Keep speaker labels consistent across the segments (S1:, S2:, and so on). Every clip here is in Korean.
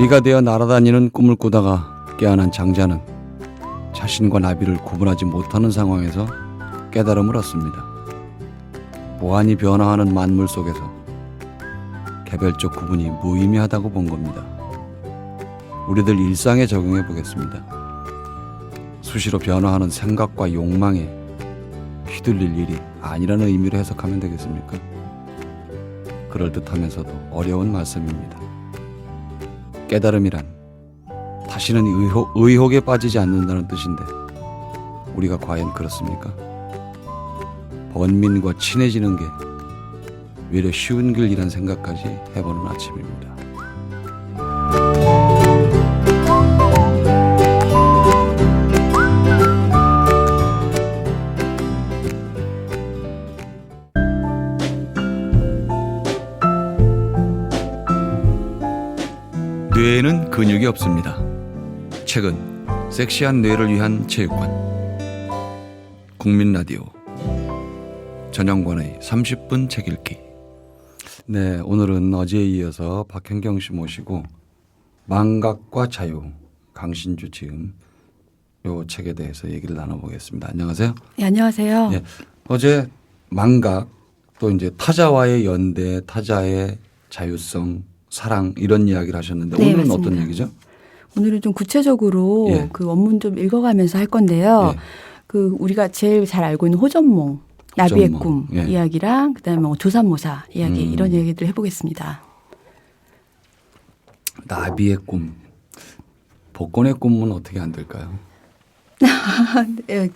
S1: 나비가 되어 날아다니는 꿈을 꾸다가 깨어난 장자는 자신과 나비를 구분하지 못하는 상황에서 깨달음을 얻습니다. 무한히 변화하는 만물 속에서 개별적 구분이 무의미하다고 본 겁니다. 우리들 일상에 적용해 보겠습니다. 수시로 변화하는 생각과 욕망에 휘둘릴 일이 아니라는 의미로 해석하면 되겠습니까? 그럴듯하면서도 어려운 말씀입니다. 깨달음이란 다시는 의혹에 빠지지 않는다는 뜻인데 우리가 과연 그렇습니까? 번민과 친해지는 게 외려 쉬운 길이란 생각까지 해보는 아침입니다. 뇌에는 근육이 없습니다. 최근 섹시한 뇌를 위한 체육관 국민라디오 전영관의 30분 책 읽기. 네, 오늘은 어제에 이어서 박현경 씨 모시고 망각과 자유, 강신주 지음 요 책에 대해서 얘기를 나눠보겠습니다. 안녕하세요.
S2: 네, 안녕하세요.
S1: 네, 어제 망각 또 이제 타자와의 연대, 타자의 자유성, 사랑 이런 이야기를 하셨는데
S2: 네,
S1: 오늘은
S2: 맞습니다.
S1: 어떤 얘기죠?
S2: 오늘은 좀 구체적으로
S1: 예.
S2: 그 원문 좀 읽어가면서 할 건데요.
S1: 예.
S2: 그 우리가 제일 잘 알고 있는 호전몽, 나비의
S1: 호전몽.
S2: 꿈
S1: 예.
S2: 이야기랑 그다음에 뭐 조삼모사 이야기 이런 얘기들 해보겠습니다.
S1: 나비의 꿈, 복권의 꿈은 어떻게 안 될까요?
S2: 네,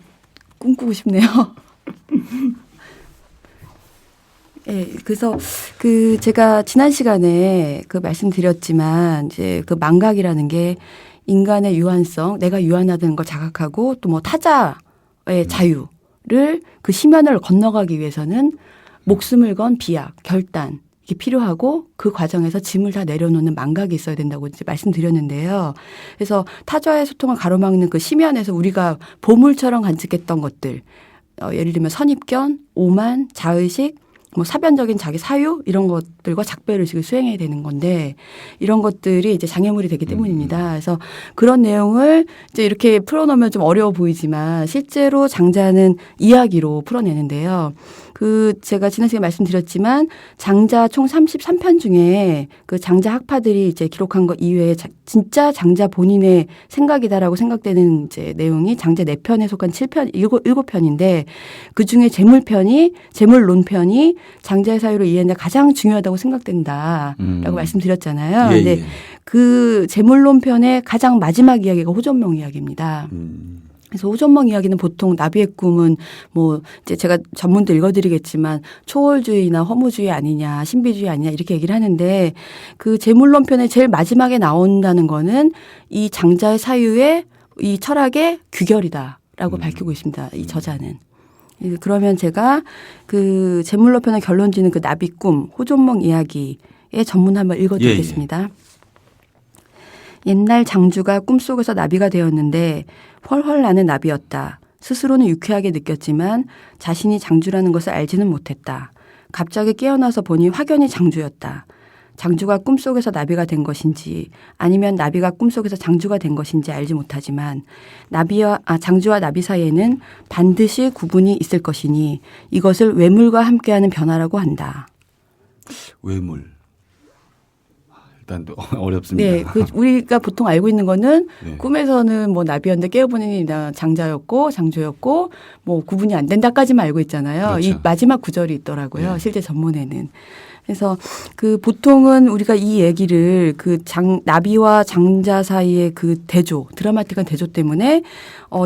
S2: 꿈꾸고 싶네요. 예, 그래서 그 제가 지난 시간에 그 말씀드렸지만 이제 그 망각이라는 게 인간의 유한성, 내가 유한하다는 걸 자각하고 또 뭐 타자의 자유를 그 심연을 건너가기 위해서는 목숨을 건 비약, 결단 이게 필요하고 그 과정에서 짐을 다 내려놓는 망각이 있어야 된다고 이제 말씀드렸는데요. 그래서 타자의 소통을 가로막는 그 심연에서 우리가 보물처럼 간직했던 것들, 예를 들면 선입견, 오만, 자의식, 뭐 사변적인 자기 사유 이런 것들과 작별의식을 수행해야 되는 건데 이런 것들이 이제 장애물이 되기 때문입니다. 그래서 그런 내용을 이제 이렇게 풀어놓으면 좀 어려워 보이지만 실제로 장자는 이야기로 풀어내는데요. 그 제가 지난 시간에 말씀드렸지만 장자 총 33편 중에 그 장자 학파들이 이제 기록한 것 이외에 진짜 장자 본인의 생각이다라고 생각되는 이제 내용이 장자 4편에 속한 7편인데 그 중에 재물편이 재물론편이 장자의 사유를 이해하는 데 가장 중요하다고 생각된다라고 말씀드렸잖아요.
S1: 예,
S2: 근데
S1: 예.
S2: 그 재물론편의 가장 마지막 이야기가 호전몽 이야기입니다. 그래서 호전몽 이야기는 보통 나비의 꿈은 뭐 이제 제가 전문도 읽어드리겠지만 초월주의나 허무주의 아니냐 신비주의 아니냐 이렇게 얘기를 하는데 그 재물론 편에 제일 마지막에 나온다는 거는 이 장자의 사유의 이 철학의 규결이다라고 밝히고 있습니다. 이 저자는. 그러면 제가 그 재물론 편의 결론 지는 그 나비 꿈 호전몽 이야기의 전문 한번 읽어드리겠습니다.
S1: 예.
S2: 옛날 장주가 꿈속에서 나비가 되었는데 훨훨 나는 나비였다. 스스로는 유쾌하게 느꼈지만 자신이 장주라는 것을 알지는 못했다. 갑자기 깨어나서 보니 확연히 장주였다. 장주가 꿈속에서 나비가 된 것인지 아니면 나비가 꿈속에서 장주가 된 것인지 알지 못하지만 장주와 나비 사이에는 반드시 구분이 있을 것이니 이것을 외물과 함께하는 변화라고 한다.
S1: 외물. 일단 어렵습니다.
S2: 네, 그 우리가 보통 알고 있는 거는
S1: 네.
S2: 꿈에서는 뭐 나비였는데 깨어보니 장자였고 장주였고 뭐 구분이 안 된다까지만 알고 있잖아요.
S1: 그렇죠.
S2: 이 마지막 구절이 있더라고요.
S1: 네.
S2: 실제 전문에는. 그래서 그 보통은 우리가 이 얘기를 그 나비와 장자 사이의 그 대조, 드라마틱한 대조 때문에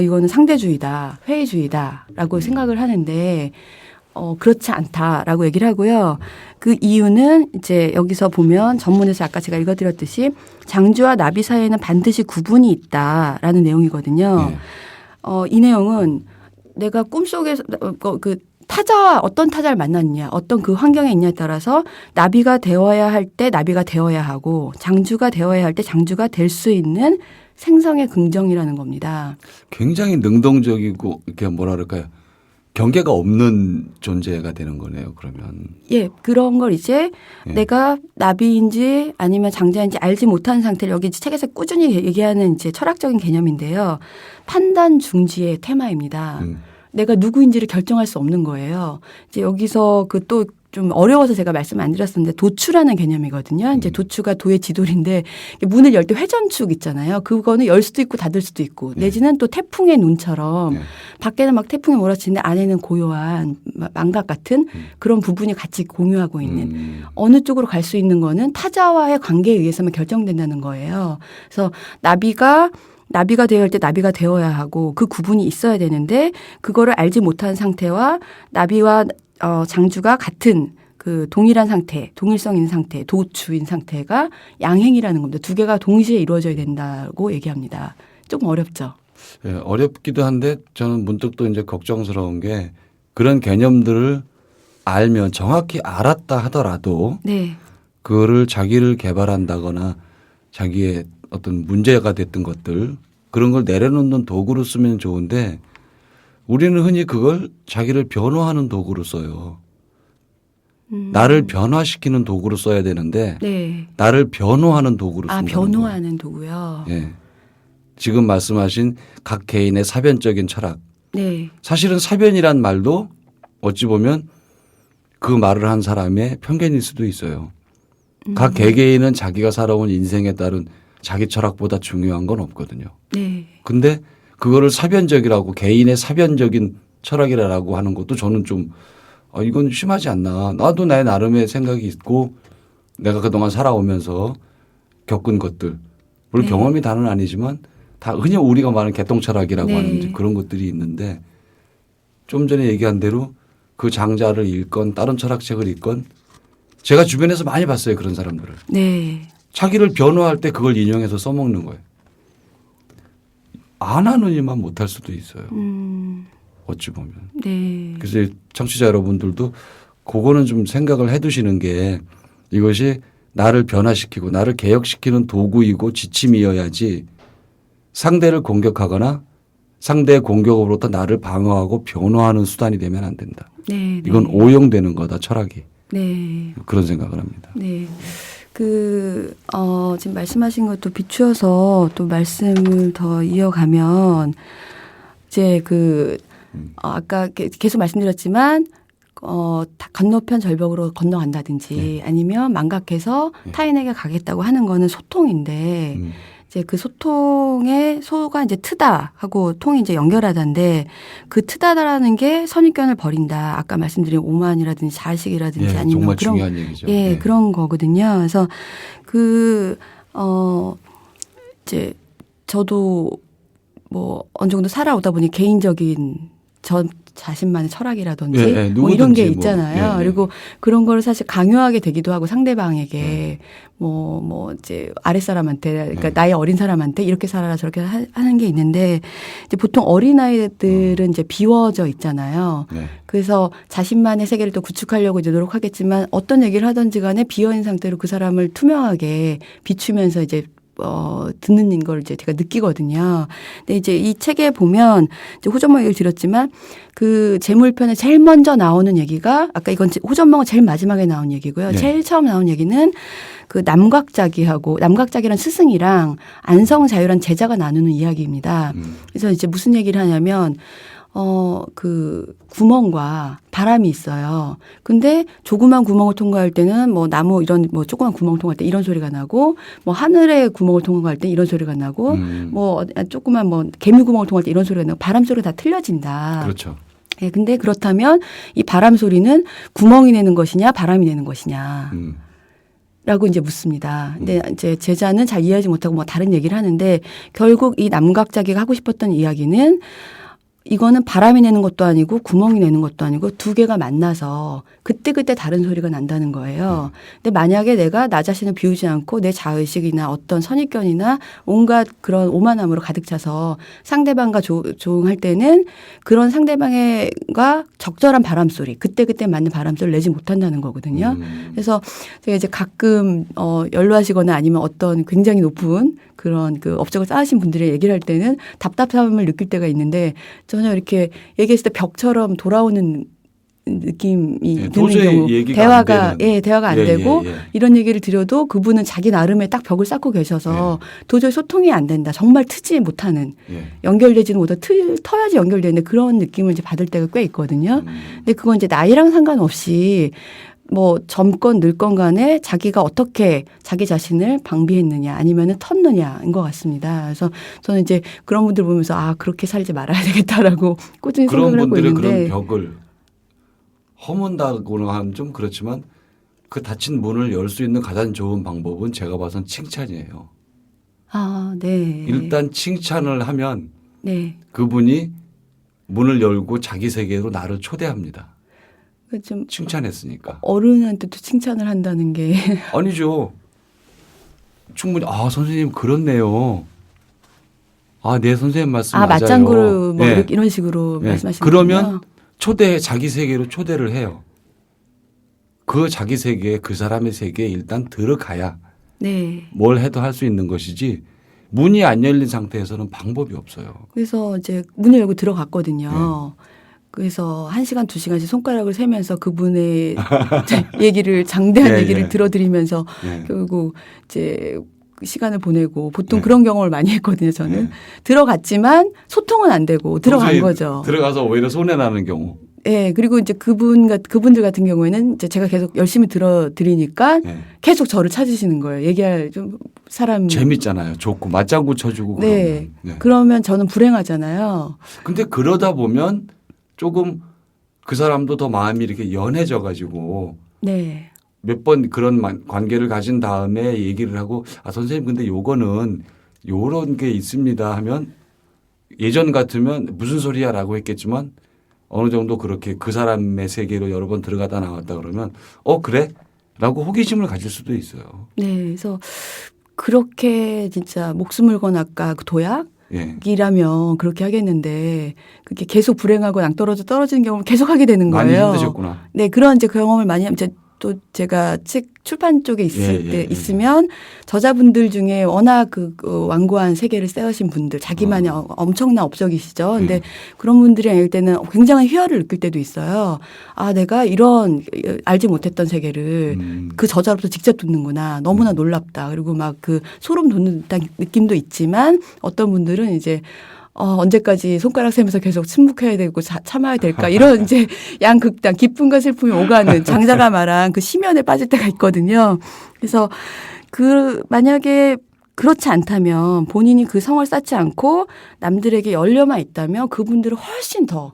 S2: 이거는 상대주의다, 회의주의다라고 생각을 하는데 그렇지 않다라고 얘기를 하고요. 그 이유는 이제 여기서 보면 전문에서 아까 제가 읽어드렸듯이 장주와 나비 사이에는 반드시 구분이 있다라는 내용이거든요.
S1: 네.
S2: 이 내용은 내가 꿈속에서 그 타자와 어떤 타자를 만났느냐, 어떤 그 환경에 있냐에 따라서 나비가 되어야 할 때 나비가 되어야 하고 장주가 되어야 할 때 장주가 될 수 있는 생성의 긍정이라는 겁니다.
S1: 굉장히 능동적이고 이렇게 뭐라 그럴까요? 경계가 없는 존재가 되는 거네요. 그러면.
S2: 예, 그런 걸 이제
S1: 예.
S2: 내가 나비인지 아니면 장자인지 알지 못하는 상태를 여기 책에서 꾸준히 얘기하는 이제 철학적인 개념인데요. 판단 중지의 테마입니다. 내가 누구인지를 결정할 수 없는 거예요. 이제 여기서 그 또 좀 어려워서 제가 말씀 안 드렸었는데 도추라는 개념이거든요. 이제 도추가 도의 지돌인데 문을 열 때 회전축 있잖아요. 그거는 열 수도 있고 닫을 수도 있고 내지는 또 태풍의 눈처럼 밖에는 막 태풍이 몰아치는데 안에는 고요한 망각 같은 그런 부분이 같이 공유하고 있는 어느 쪽으로 갈 수 있는 거는 타자와의 관계에 의해서만 결정된다는 거예요. 그래서 나비가 되어야 할 때 나비가 되어야 하고 그 구분이 있어야 되는데 그거를 알지 못한 상태와 나비와 장주가 같은 그 동일한 상태, 동일성 있는 상태, 도추인 상태가 양행이라는 겁니다. 두 개가 동시에 이루어져야 된다고 얘기합니다. 조금 어렵죠.
S1: 예, 어렵기도 한데 저는 문득 또 이제 걱정스러운 게 그런 개념들을 알면 정확히 알았다 하더라도
S2: 네.
S1: 그거를 자기를 개발한다거나 자기의 어떤 문제가 됐던 것들 그런 걸 내려놓는 도구로 쓰면 좋은데 우리는 흔히 그걸 자기를 변호하는 도구로 써요. 나를 변화시키는 도구로 써야 되는데
S2: 네.
S1: 나를 변호하는 도구로 쓴다는
S2: 변호하는 도구요.
S1: 거예요. 예. 지금 말씀하신 각 개인의 사변적인 철학.
S2: 네.
S1: 사실은 사변이란 말도 어찌 보면 그 말을 한 사람의 편견일 수도 있어요. 각 개개인은 자기가 살아온 인생에 따른 자기 철학보다 중요한 건 없거든요.
S2: 네.
S1: 근데 그거를 사변적이라고 개인의 사변적인 철학이라고 하는 것도 저는 좀 이건 심하지 않나. 나도 내 나름의 생각이 있고 내가 그동안 살아오면서 겪은 것들. 물론 경험이 다는 아니지만 다 흔히 우리가 말하는 개똥철학이라고 하는 그런 것들이 있는데 좀 전에 얘기한 대로 그 장자를 읽건 다른 철학책을 읽건 제가 주변에서 많이 봤어요. 그런 사람들을.
S2: 네.
S1: 자기를 변호할 때 그걸 인용해서 써먹는 거예요. 안 하느니만 못할 수도 있어요. 어찌 보면.
S2: 네.
S1: 그래서 청취자 여러분들도 그거는 좀 생각을 해 두시는 게 이것이 나를 변화시키고 나를 개혁시키는 도구이고 지침이어야지 상대를 공격하거나 상대의 공격으로부터 나를 방어하고 변호하는 수단이 되면 안 된다.
S2: 네.
S1: 이건 오용되는 거다 철학이.
S2: 네.
S1: 그런 생각을 합니다.
S2: 네. 지금 말씀하신 것도 비추어서 또 말씀을 더 이어가면 이제 아까 계속 말씀드렸지만 건너편 절벽으로 건너간다든지 아니면 망각해서 타인에게 가겠다고 하는 거는 소통인데 이제 그 소통의 소가 이제 트다 하고 통이 이제 연결하다인데 그 트다라는 게 선입견을 버린다. 아까 말씀드린 오만이라든지 자식이라든지 아니면
S1: 정말
S2: 그런
S1: 중요한 얘기죠.
S2: 그런 거거든요. 그래서 이제 저도 뭐 어느 정도 살아오다 보니 개인적인 저 자신만의 철학이라든지 뭐 이런 게 있잖아요. 그리고 그런 거를 사실 강요하게 되기도 하고 상대방에게 뭐 이제 아랫사람한테 그러니까 나이 어린 사람한테 이렇게 살아라 저렇게 하는 게 있는데 이제 보통 어린아이들은 이제 비워져 있잖아요. 그래서 자신만의 세계를 또 구축하려고 이제 노력하겠지만 어떤 얘기를 하든지 간에 비어있는 상태로 그 사람을 투명하게 비추면서 이제 듣는 걸 이제 제가 느끼거든요. 근데 이제 이 책에 보면 이제 호전몽 얘기를 드렸지만 그 재물편에 제일 먼저 나오는 얘기가 아까 이건 호전몽은 제일 마지막에 나온 얘기고요. 제일 처음 나온 얘기는 그 남각자기라는 스승이랑 안성자유란 제자가 나누는 이야기입니다. 그래서 이제 무슨 얘기를 하냐면 그 구멍과 바람이 있어요. 근데 조그만 구멍을 통과할 때는 뭐 나무 이런 뭐 조그만 구멍을 통과할 때 이런 소리가 나고 뭐 하늘의 구멍을 통과할 때 이런 소리가 나고 뭐 조그만 뭐 개미 구멍을 통과할 때 이런 소리가 나고 바람 소리가 다 틀려진다.
S1: 그렇죠.
S2: 예, 근데 그렇다면 이 바람 소리는 구멍이 내는 것이냐 바람이 내는 것이냐. 라고 이제 묻습니다. 근데 이제 제자는 잘 이해하지 못하고 뭐 다른 얘기를 하는데 결국 이 남각자기가 하고 싶었던 이야기는 이거는 바람이 내는 것도 아니고 구멍이 내는 것도 아니고 두 개가 만나서 그때그때 다른 소리가 난다는 거예요. 근데 만약에 내가 나 자신을 비우지 않고 내 자의식이나 어떤 선입견이나 온갖 그런 오만함으로 가득 차서 상대방과 조응할 때는 그런 상대방과 적절한 바람소리, 그때그때 맞는 바람소리를 내지 못한다는 거거든요. 그래서 제가 이제 가끔 연로하시거나 아니면 어떤 굉장히 높은 그런 그 업적을 쌓으신 분들의 얘기를 할 때는 답답함을 느낄 때가 있는데 전혀 이렇게 얘기했을 때 벽처럼 돌아오는 느낌이
S1: 예,
S2: 드는
S1: 도저히
S2: 경우
S1: 얘기가
S2: 대화가
S1: 안 되는.
S2: 대화가 안
S1: 예,
S2: 되고
S1: 예, 예.
S2: 이런 얘기를 드려도 그분은 자기 나름의 딱 벽을 쌓고 계셔서 도저히 소통이 안 된다. 정말 트지 못하는
S1: 예.
S2: 연결되지는 못하 터야지 연결되는 그런 느낌을 이제 받을 때가 꽤 있거든요.
S1: 음.
S2: 근데 그건 이제 나이랑 상관없이 뭐 젊건 늙건 간에 자기가 어떻게 자기 자신을 방비했느냐 아니면은 텄느냐인 것 같습니다. 그래서 저는 이제 그런 분들 보면서 아 그렇게 살지 말아야 되겠다라고 꾸준히
S1: 그런
S2: 생각을 하고
S1: 분들의 그런
S2: 있는데
S1: 벽을 허문다고는 하면 좀 그렇지만 그 닫힌 문을 열 수 있는 가장 좋은 방법은 제가 봐선 칭찬이에요.
S2: 아, 네.
S1: 일단 칭찬을 하면
S2: 네.
S1: 그분이 문을 열고 자기 세계로 나를 초대합니다.
S2: 좀
S1: 칭찬했으니까.
S2: 어른한테도 칭찬을 한다는 게
S1: 아니죠. 충분히 아 선생님 그렇네요. 아 네 선생님 말씀 맞아요.
S2: 맞장구를 뭐
S1: 네.
S2: 이런 식으로
S1: 네.
S2: 말씀하시는
S1: 그러면 초대 자기 세계로 초대를 해요. 그 자기 세계에 그 사람의 세계에 일단 들어가야
S2: 네.
S1: 뭘 해도 할 수 있는 것이지 문이 안 열린 상태에서는 방법이 없어요.
S2: 그래서 이제 문을 열고 들어갔거든요. 그래서 1시간, 2시간씩 손가락을 세면서 그분의 얘기를 장대한
S1: 예,
S2: 얘기를
S1: 예.
S2: 들어드리면서
S1: 네.
S2: 결국 이제 시간을 보내고 보통
S1: 네.
S2: 그런 경험을 많이 했거든요. 저는
S1: 네.
S2: 들어갔지만 소통은 안 되고 들어간
S1: 도저히
S2: 거죠.
S1: 들어가서 오히려 손해 나는 경우.
S2: 네, 그리고 이제 그분들 같은 경우에는 이제 제가 계속 열심히 들어드리니까
S1: 네.
S2: 계속 저를 찾으시는 거예요. 얘기할 좀 사람.
S1: 재밌잖아요. 좋고 맞장구 쳐주고
S2: 네.
S1: 그러면. 네.
S2: 그러면 저는 불행하잖아요.
S1: 근데 그러다 보면 조금 그 사람도 더 마음이 이렇게 연해져 가지고
S2: 네.
S1: 몇 번 그런 관계를 가진 다음에 얘기를 하고 아 선생님 근데 요거는 요런 게 있습니다 하면 예전 같으면 무슨 소리야라고 했겠지만 어느 정도 그렇게 그 사람의 세계로 여러 번 들어가다 나왔다 그러면 그래? 라고 호기심을 가질 수도 있어요.
S2: 네. 그래서 그렇게 진짜 목숨을 건 아까 그 도약
S1: 예.
S2: 이라면 그렇게 하겠는데 그게 계속 불행하고 낭떠러져 떨어지는 경험을 계속 하게 되는
S1: 많이
S2: 거예요.
S1: 힘드셨구나.
S2: 네, 그런 이제 경험을 많이 하면 또 제가 책 출판 쪽에 있을 때 있으면 저자분들 중에 워낙 그 완고한 세계를 쌓으신 분들 자기만의 엄청난 업적이시죠. 근데 그런 분들이 아닐 때는 굉장한 희열을 느낄 때도 있어요. 아, 내가 이런 알지 못했던 세계를 그 저자로부터 직접 듣는구나. 너무나 놀랍다. 그리고 막 그 소름 돋는 느낌도 있지만 어떤 분들은 이제 언제까지 손가락 세면서 계속 침묵해야 되고 참아야 될까 이런 이제 양극단 기쁨과 슬픔이 오가는 장자가 말한 그 심연에 빠질 때가 있거든요. 그래서 만약에 그렇지 않다면 본인이 그 성을 쌓지 않고 남들에게 열려만 있다면 그분들은 훨씬 더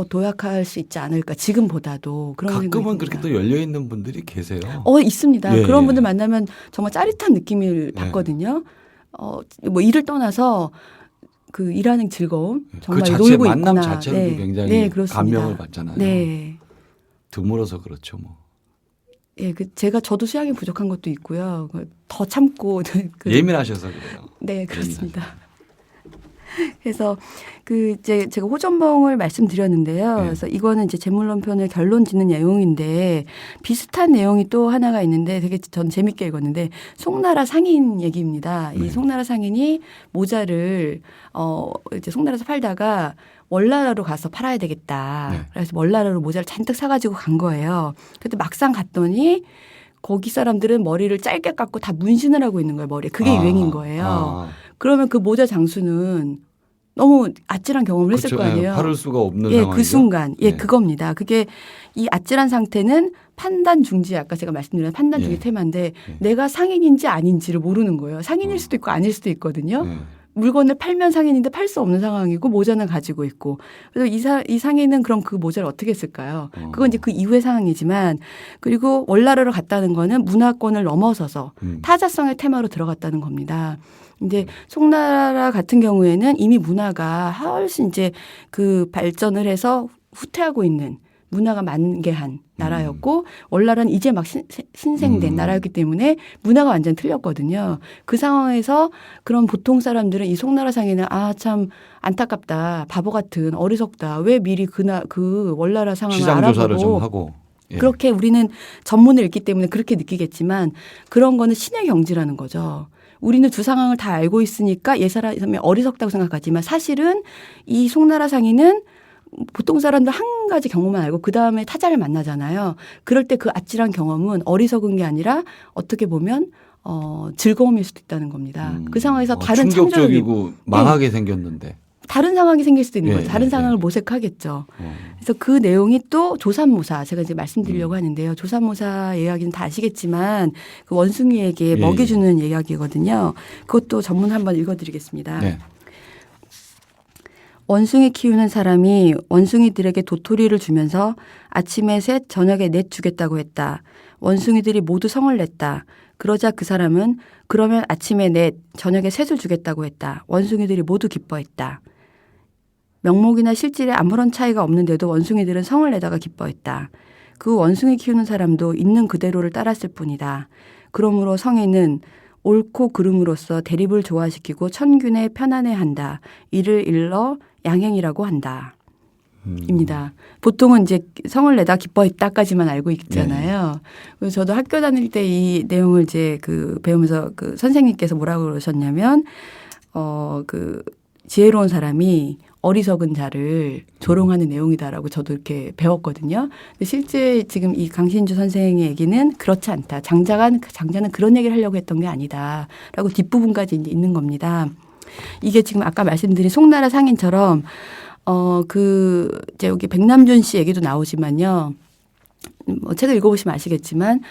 S2: 도약할 수 있지 않을까 지금보다도 그런 생각이
S1: 가끔은
S2: 듭니다.
S1: 그렇게 또 열려 있는 분들이 계세요.
S2: 있습니다.
S1: 예,
S2: 그런
S1: 예.
S2: 분들 만나면 정말 짜릿한 느낌을 받거든요. 뭐 일을 떠나서 그 일하는 즐거움 정말
S1: 그 자체
S2: 놀고
S1: 만남
S2: 있구나.
S1: 자체로도 굉장히
S2: 그렇습니다.
S1: 감명을 받잖아요.
S2: 네.
S1: 드물어서 그렇죠 뭐.
S2: 예, 저도 수양이 부족한 것도 있고요. 더 참고
S1: 예민하셔서 그래요.
S2: 네, 그렇습니다. 그래서 이제 제가 호전봉을 말씀드렸는데요.
S1: 네.
S2: 그래서 이거는 이제 재물론편을 결론 짓는 내용인데 비슷한 내용이 또 하나가 있는데 되게 전 재밌게 읽었는데 송나라 상인 얘기입니다.
S1: 네.
S2: 이 송나라 상인이 모자를 이제 송나라에서 팔다가 월나라로 가서 팔아야 되겠다.
S1: 네.
S2: 그래서 월나라로 모자를 잔뜩 사가지고 간 거예요. 근데 막상 갔더니 거기 사람들은 머리를 짧게 깎고 다 문신을 하고 있는 거예요. 머리에. 그게 유행인 거예요. 그러면 그 모자 장수는 너무 아찔한 경험을 했을
S1: 그렇죠.
S2: 거 아니에요.
S1: 팔을 수가 없는
S2: 예,
S1: 상황이죠.
S2: 그 순간. 예,
S1: 네.
S2: 그겁니다. 그게 이 아찔한 상태는 판단 중지 아까 제가 말씀드린 판단 중지
S1: 예.
S2: 테마인데 내가 상인인지 아닌지를 모르는 거예요. 상인일 수도 있고 아닐 수도 있거든요.
S1: 네.
S2: 물건을 팔면 상인인데 팔 수 없는 상황이고 모자는 가지고 있고. 그래서 이 상인은 그럼 그 모자를 어떻게 했을까요? 그건 이제 그 이후의 상황이지만 그리고 월나라로 갔다는 거는 문화권을 넘어서서 타자성의 테마로 들어갔다는 겁니다. 이제 송나라 같은 경우에는 이미 문화가 훨씬 이제 그 발전을 해서 후퇴하고 있는 문화가 만개한 나라였고 월나라는 이제 막 신생된 나라였기 때문에 문화가 완전 틀렸거든요. 그 상황에서 그런 보통 사람들은 이 송나라 상인은 참 안타깝다. 바보 같은 어리석다. 왜 미리 그 월나라 상황을
S1: 시장 조사를
S2: 알아보고
S1: 좀 하고. 예.
S2: 그렇게 우리는 전문을 읽기 때문에 그렇게 느끼겠지만 그런 거는 신의 경지라는 거죠. 우리는 두 상황을 다 알고 있으니까 옛 사람이 어리석다고 생각하지만 사실은 이 송나라 상인은 보통 사람들 한 가지 경험만 알고 그다음에 타자를 만나잖아요. 그럴 때 그 아찔한 경험은 어리석은 게 아니라 어떻게 보면 즐거움일 수도 있다는 겁니다. 그 상황에서 다른
S1: 충격적이고 망하게 생겼는데.
S2: 다른 상황이 생길 수도 있는
S1: 예,
S2: 거죠. 다른
S1: 예,
S2: 상황을
S1: 예.
S2: 모색하겠죠. 그래서 그 내용이 또 조산모사 제가 이제 말씀드리려고 하는데요. 조산모사 이야기는 다 아시겠지만 그 원숭이에게
S1: 예,
S2: 먹여주는 이야기거든요. 그것도 전문 한번 읽어드리겠습니다.
S1: 네.
S2: 원숭이 키우는 사람이 원숭이들에게 도토리를 주면서 아침에 셋 저녁에 넷 주겠다고 했다. 원숭이들이 모두 성을 냈다. 그러자 그 사람은 그러면 아침에 넷 저녁에 셋을 주겠다고 했다. 원숭이들이 모두 기뻐했다. 명목이나 실질에 아무런 차이가 없는데도 원숭이들은 성을 내다가 기뻐했다. 그 원숭이 키우는 사람도 있는 그대로를 따랐을 뿐이다. 그러므로 성인은 옳고 그름으로써 대립을 조화시키고 천균에 편안해한다. 이를 일러 양행이라고 한다. 입니다. 보통은 이제 성을 내다 기뻐했다까지만 알고 있잖아요. 그래서 저도 학교 다닐 때 이 내용을 이제 그 배우면서 그 선생님께서 뭐라고 그러셨냐면 그 지혜로운 사람이 어리석은 자를 조롱하는 내용이다라고 저도 이렇게 배웠거든요. 근데 실제 지금 이 강신주 선생의 얘기는 그렇지 않다. 장자는 그런 얘기를 하려고 했던 게 아니다라고 뒷부분까지 이제 있는 겁니다. 이게 지금 아까 말씀드린 송나라 상인처럼 이제 여기 백남준 씨 얘기도 나오지만요. 뭐 책을 읽어보시면 아시겠지만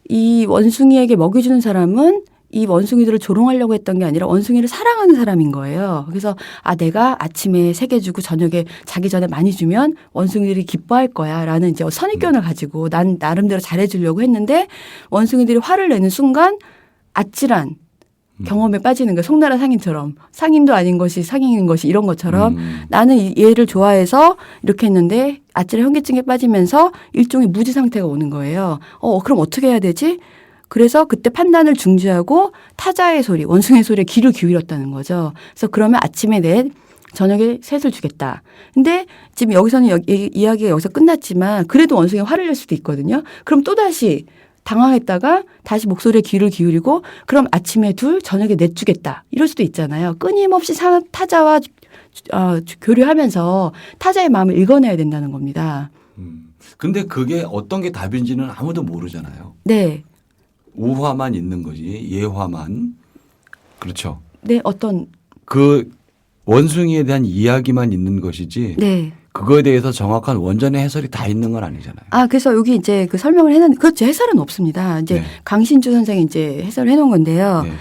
S2: 이 원숭이에게 먹여주는 사람은 이 원숭이들을 조롱하려고 했던 게 아니라 원숭이를 사랑하는 사람인 거예요. 그래서 내가 아침에 3개 주고 저녁에 자기 전에 많이 주면 원숭이들이 기뻐할 거야 라는 이제 선입견을 가지고 난 나름대로 잘해주려고 했는데 원숭이들이 화를 내는 순간 아찔한 경험에 빠지는 거예요. 송나라 상인처럼. 상인도 아닌 것이 상인인 것이 이런 것처럼 나는 얘를 좋아해서 이렇게 했는데 아찔한 현기증에 빠지면서 일종의 무지 상태가 오는 거예요. 그럼 어떻게 해야 되지? 그래서 그때 판단을 중지하고 타자의 소리, 원숭이의 소리에 귀를 기울였다는 거죠. 그래서 그러면 아침에 넷, 저녁에 셋을 주겠다. 근데 지금 여기서는 이야기가 여기서 끝났지만 그래도 원숭이가 화를 낼 수도 있거든요. 그럼 또다시 당황했다가 다시 목소리에 귀를 기울이고 그럼 아침에 둘, 저녁에 넷 주겠다. 이럴 수도 있잖아요. 끊임없이 타자와 교류하면서 타자의 마음을 읽어내야 된다는 겁니다.
S1: 근데 그게 어떤 게 답인지는 아무도 모르잖아요.
S2: 네.
S1: 우화만 있는 거지 예화만. 그렇죠.
S2: 네. 어떤.
S1: 그 원숭이에 대한 이야기만 있는 것이지.
S2: 네.
S1: 그거에 대해서 정확한 원전의 해설이 다 있는 건 아니잖아요.
S2: 그래서 여기 이제 그 설명을 해놨는데 그렇죠. 해설은 없습니다. 이제
S1: 네.
S2: 강신주 선생이 이제 해설을 해놓은 건데요.
S1: 네.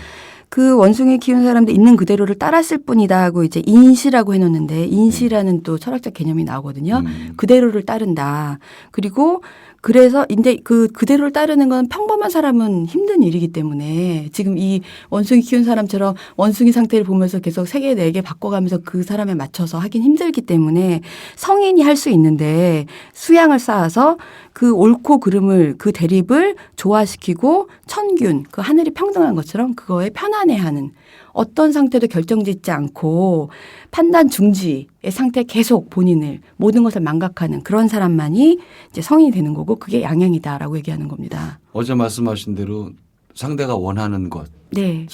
S2: 그 원숭이 키우는 사람들 있는 그대로를 따랐을 뿐이다 하고 이제 인시라고 해놓는데 인시라는 또 철학적 개념이 나오거든요. 그대로를 따른다. 그리고 그래서 이제 그대로를 따르는 건 평범한 사람은 힘든 일이기 때문에 지금 이 원숭이 키운 사람처럼 원숭이 상태를 보면서 계속 3개, 4개 바꿔가면서 그 사람에 맞춰서 하긴 힘들기 때문에 성인이 할 수 있는데 수양을 쌓아서 그 옳고 그름을 그 대립을 조화시키고 천균 그 하늘이 평등한 것처럼 그거에 편안해하는 어떤 상태도 결정짓지 않고 판단 중지의 상태에 계속 본인을 모든 것을 망각하는 그런 사람만이 이제 성인이 되는 거고 그게 양양이다라고 얘기하는 겁니다.
S1: 어제 말씀하신 대로 상대가 원하는 것을
S2: 네.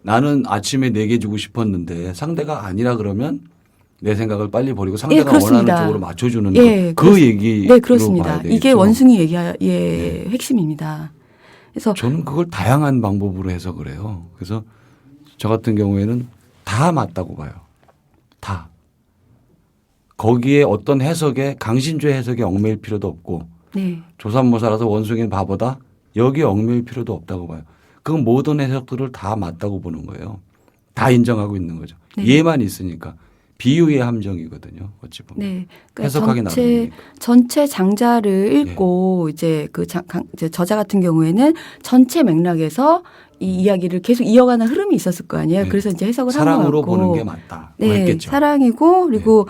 S1: 나는 아침에 4개 주고 싶었는데 상대가 아니라 그러면 내 생각을 빨리 버리고 상대가
S2: 그렇습니다.
S1: 원하는 쪽으로 맞춰주는
S2: 그
S1: 얘기.
S2: 네, 그렇습니다. 이게 원숭이 얘기의 핵심입니다. 그래서
S1: 저는 그걸 다양한 방법으로 해석을 해요. 그래서 저 같은 경우에는 다 맞다고 봐요. 다. 거기에 어떤 해석에 강신주의 해석에 얽매일 필요도 없고
S2: 네.
S1: 조산모사라서 원숭이는 바보다 여기에 얽매일 필요도 없다고 봐요. 그건 모든 해석들을 다 맞다고 보는 거예요. 다 인정하고 있는 거죠.
S2: 네.
S1: 얘만 있으니까. 비유의 함정이거든요. 어찌 보면.
S2: 네. 그러니까
S1: 해석하기 나름이니까.
S2: 전체 장자를 읽고 이제 이제 저자 같은 경우에는 전체 맥락에서 이 이야기를 계속 이어가는 흐름이 있었을 거 아니에요.
S1: 네.
S2: 그래서 이제 해석을 한
S1: 사랑으로
S2: 것 같고.
S1: 보는 게 맞다.
S2: 네.
S1: 했겠죠.
S2: 사랑이고 그리고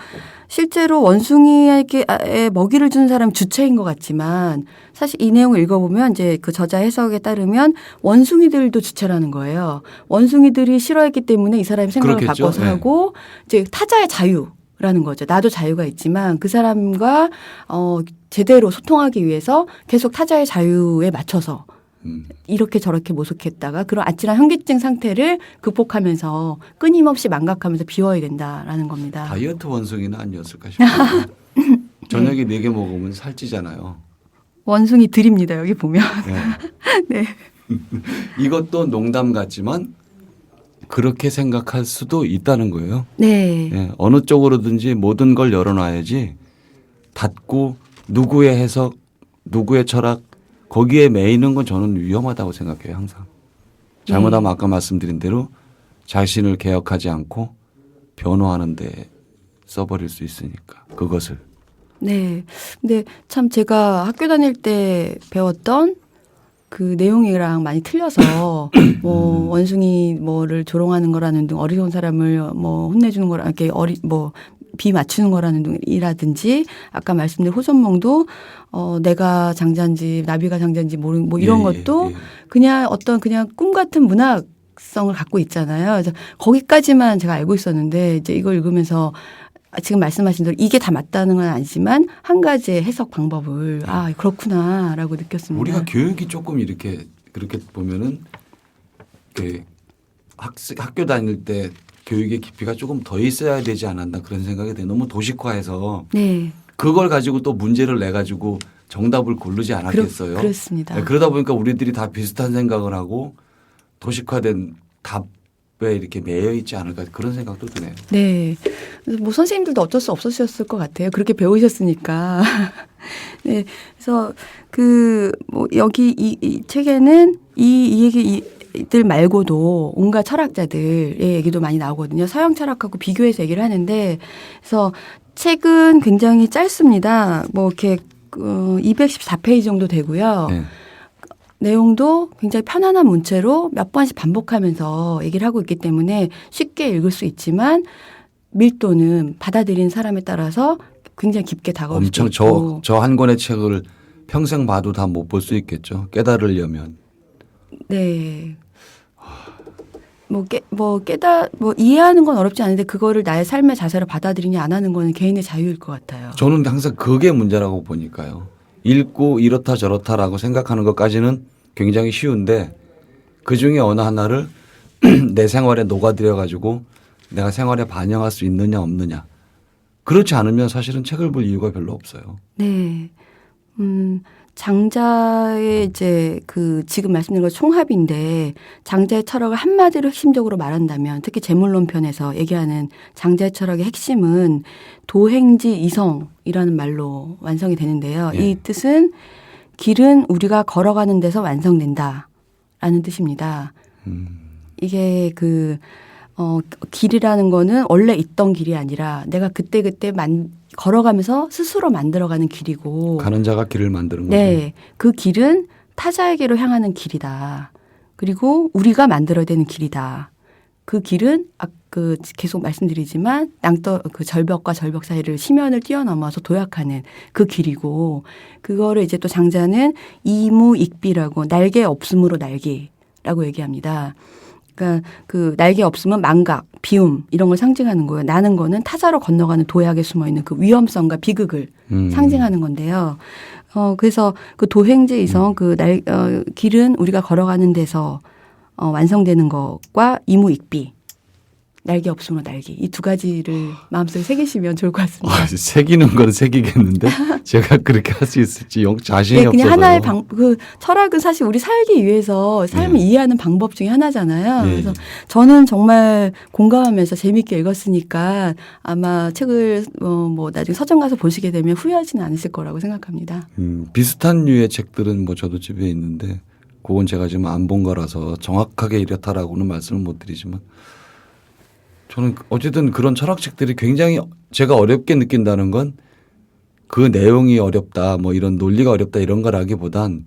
S2: 실제로 원숭이에게 먹이를 주는 사람이 주체인 것 같지만 사실 이 내용을 읽어보면 이제 그 저자 해석에 따르면 원숭이들도 주체라는 거예요. 원숭이들이 싫어했기 때문에 이 사람이 생각을
S1: 그렇겠죠.
S2: 바꿔서
S1: 네.
S2: 하고 이제 타자의 자유라는 거죠. 나도 자유가 있지만 그 사람과 제대로 소통하기 위해서 계속 타자의 자유에 맞춰서 이렇게 저렇게 모속했다가 그런 아찔한 현기증 상태를 극복하면서 끊임없이 망각하면서 비워야 된다라는 겁니다.
S1: 다이어트 원숭이는 아니었을까 싶어요. 저녁에 4개 먹으면 살찌잖아요.
S2: 원숭이 드립니다. 여기 보면.
S1: 네.
S2: 네.
S1: 이것도 농담 같지만 그렇게 생각할 수도 있다는 거예요.
S2: 네.
S1: 네. 어느 쪽으로든지 모든 걸 열어놔야지 닫고 누구의 해석, 누구의 철학 거기에 매이는 건 저는 위험하다고 생각해요. 항상. 잘못하면 아까 말씀드린 대로 자신을 개혁하지 않고 변호하는 데 써버릴 수 있으니까 그것을.
S2: 네. 근데 참 제가 학교 다닐 때 배웠던 그 내용이랑 많이 틀려서 뭐 원숭이 뭐를 조롱하는 거라는 등 어리석은 사람을 뭐 혼내주는 거라 이렇게 비 맞추는 거라는 등이라든지 아까 말씀드린 호전몽도 내가 장자인지 나비가 장자인지 모르는 뭐 이런 것도 그냥 어떤 그냥 꿈 같은 문학성을 갖고 있잖아요. 그래서 거기까지만 제가 알고 있었는데 이제 이걸 읽으면서 지금 말씀하신 대로 이게 다 맞다는 건 아니지만 한 가지의 해석 방법을 아 그렇구나라고 느꼈습니다.
S1: 우리가 교육이 조금 이렇게 그렇게 보면은 그 학교 다닐 때 교육의 깊이가 조금 더 있어야 되지 않았나 그런 생각이 돼요. 너무 도식화해서
S2: 네.
S1: 그걸 가지고 또 문제를 내 가지고 정답을 고르지 않았겠어요.
S2: 그렇습니다.
S1: 네, 그러다 보니까 우리들이 다 비슷한 생각을 하고 도식화된 답에 이렇게 매여 있지 않을까 그런 생각도 드네요.
S2: 네. 그래서 뭐 선생님들도 어쩔 수 없으셨을 것 같아요. 그렇게 배우셨으니까. 네. 그래서 그 뭐 여기 이 책에는 이 얘기들 말고도 온갖 철학자들의 얘기도 많이 나오거든요. 서양 철학하고 비교해서 얘기를 하는데 그래서 책은 굉장히 짧습니다. 뭐 이렇게 214페이지 정도 되고요.
S1: 네.
S2: 내용도 굉장히 편안한 문체로 몇 번씩 반복하면서 얘기를 하고 있기 때문에 쉽게 읽을 수 있지만 밀도는 받아들이는 사람에 따라서 굉장히 깊게 다가올 수도
S1: 엄청
S2: 있고.
S1: 저 한 권의 책을 평생 봐도 다 못 볼 수 있겠죠. 깨달으려면.
S2: 네. 이해하는 건 어렵지 않은데 그거를 나의 삶의 자세로 받아들이냐 안 하는 건 개인의 자유일 것 같아요.
S1: 저는 항상 그게 문제라고 보니까요. 읽고 이렇다 저렇다라고 생각하는 것까지는 굉장히 쉬운데 그중에 어느 하나를 내 생활에 녹아들여 가지고 내가 생활에 반영할 수 있느냐 없느냐. 그렇지 않으면 사실은 책을 볼 이유가 별로 없어요.
S2: 네. 장자의 이제 그 지금 말씀드린 건 총합인데 장자의 철학을 한마디로 핵심적으로 말한다면 특히 제물론 편에서 얘기하는 장자의 철학의 핵심은 도행지 이성이라는 말로 완성이 되는데요.
S1: 예.
S2: 이 뜻은 길은 우리가 걸어가는 데서 완성된다라는 뜻입니다. 이게 길이라는 거는 원래 있던 길이 아니라 내가 그때그때 걸어가면서 스스로 만들어가는 길이고.
S1: 가는 자가 길을 만드는 거죠.
S2: 네. 그 길은 타자에게로 향하는 길이다. 그리고 우리가 만들어야 되는 길이다. 그 길은 계속 말씀드리지만 그 절벽과 절벽 사이를 심연을 뛰어넘어서 도약하는 그 길이고 그거를 이제 또 장자는 이무익비라고 날개 없음으로 날개라고 얘기합니다. 그러니까 그 날개 없으면 망각, 비움 이런 걸 상징하는 거예요. 나는 거는 타자로 건너가는 도약에 숨어 있는 그 위험성과 비극을 상징하는 건데요. 그래서 그 도행제 이성 길은 우리가 걸어가는 데서 완성되는 것과 이무익비 날개 없음으로 날개 이 두 가지를 마음속에 새기시면 좋을 것 같습니다.
S1: 새기는 건 새기겠는데 제가 그렇게 할 수 있을지 자신이 없어서.
S2: 그냥 하나의 철학은 사실 우리 살기 위해서 삶을 이해하는 방법 중에 하나잖아요. 그래서 저는 정말 공감하면서 재미있게 읽었으니까 아마 책을 나중에 서점 가서 보시게 되면 후회하지는 않으실 거라고 생각합니다.
S1: 비슷한 류의 책들은 저도 집에 있는데 그건 제가 지금 안 본 거라서 정확하게 이렇다라고는 말씀을 못 드리지만 저는 어쨌든 그런 철학책들이 굉장히 제가 어렵게 느낀다는 건 그 내용이 어렵다 이런 논리가 어렵다 이런 거라기보단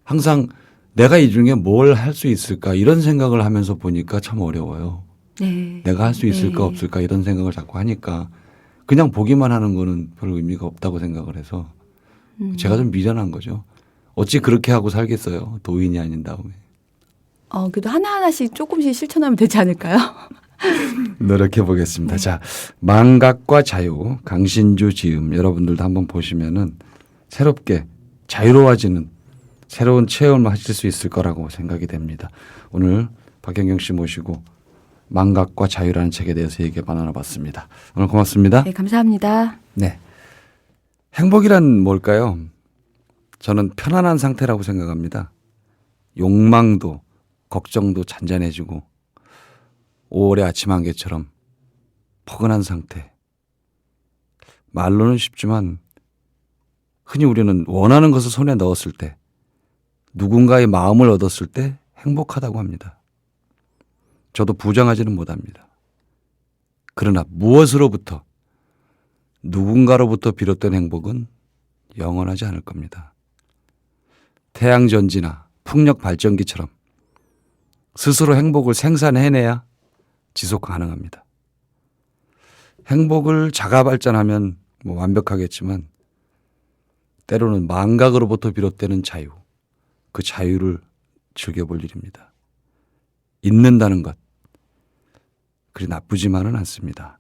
S1: 항상 내가 이 중에 뭘 할 수 있을까 이런 생각을 하면서 보니까 참 어려워요.
S2: 네.
S1: 내가 할 수 있을까 없을까 이런 생각을 자꾸 하니까 그냥 보기만 하는 거는 별 의미가 없다고 생각을 해서 제가 좀 미련한 거죠. 어찌 그렇게 하고 살겠어요. 도인이 아닌 다음에.
S2: 그래도 하나하나씩 조금씩 실천하면 되지 않을까요?
S1: 노력해 보겠습니다. 자, 망각과 자유, 강신주 지음 여러분들도 한번 보시면은 새롭게 자유로워지는 새로운 체험을 하실 수 있을 거라고 생각이 됩니다. 오늘 박현경 씨 모시고 망각과 자유라는 책에 대해서 얘기 나눠봤습니다. 오늘 고맙습니다.
S2: 네, 감사합니다.
S1: 네. 행복이란 뭘까요? 저는 편안한 상태라고 생각합니다. 욕망도 걱정도 잔잔해지고 5월의 아침 안개처럼 포근한 상태. 말로는 쉽지만 흔히 우리는 원하는 것을 손에 넣었을 때 누군가의 마음을 얻었을 때 행복하다고 합니다. 저도 부정하지는 못합니다. 그러나 무엇으로부터 누군가로부터 비롯된 행복은 영원하지 않을 겁니다. 태양전지나 풍력 발전기처럼 스스로 행복을 생산해내야 지속 가능합니다. 행복을 자가 발전하면 완벽하겠지만 때로는 망각으로부터 비롯되는 자유, 그 자유를 즐겨볼 일입니다. 잊는다는 것, 그리 나쁘지만은 않습니다.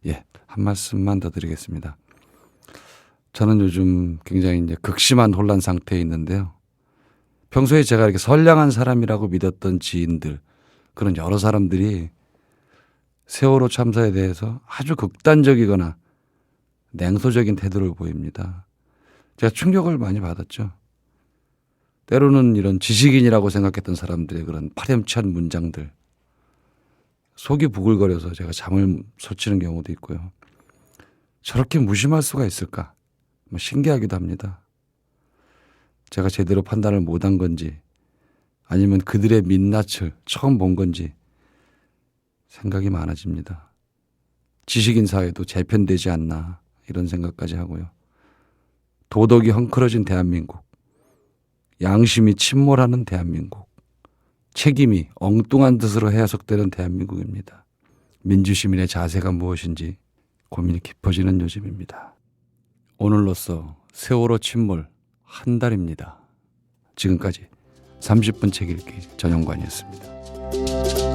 S1: 예, 한 말씀만 더 드리겠습니다. 저는 요즘 굉장히 이제 극심한 혼란 상태에 있는데요. 평소에 제가 이렇게 선량한 사람이라고 믿었던 지인들, 그런 여러 사람들이 세월호 참사에 대해서 아주 극단적이거나 냉소적인 태도를 보입니다. 제가 충격을 많이 받았죠. 때로는 이런 지식인이라고 생각했던 사람들의 그런 파렴치한 문장들, 속이 부글거려서 제가 잠을 설치는 경우도 있고요. 저렇게 무심할 수가 있을까? 신기하기도 합니다. 제가 제대로 판단을 못한 건지 아니면 그들의 민낯을 처음 본 건지 생각이 많아집니다. 지식인 사회도 재편되지 않나 이런 생각까지 하고요. 도덕이 헝클어진 대한민국, 양심이 침몰하는 대한민국, 책임이 엉뚱한 뜻으로 해석되는 대한민국입니다. 민주시민의 자세가 무엇인지 고민이 깊어지는 요즘입니다. 오늘로써 세월호 침몰 한 달입니다. 지금까지 30분 책 읽기 전영관이었습니다.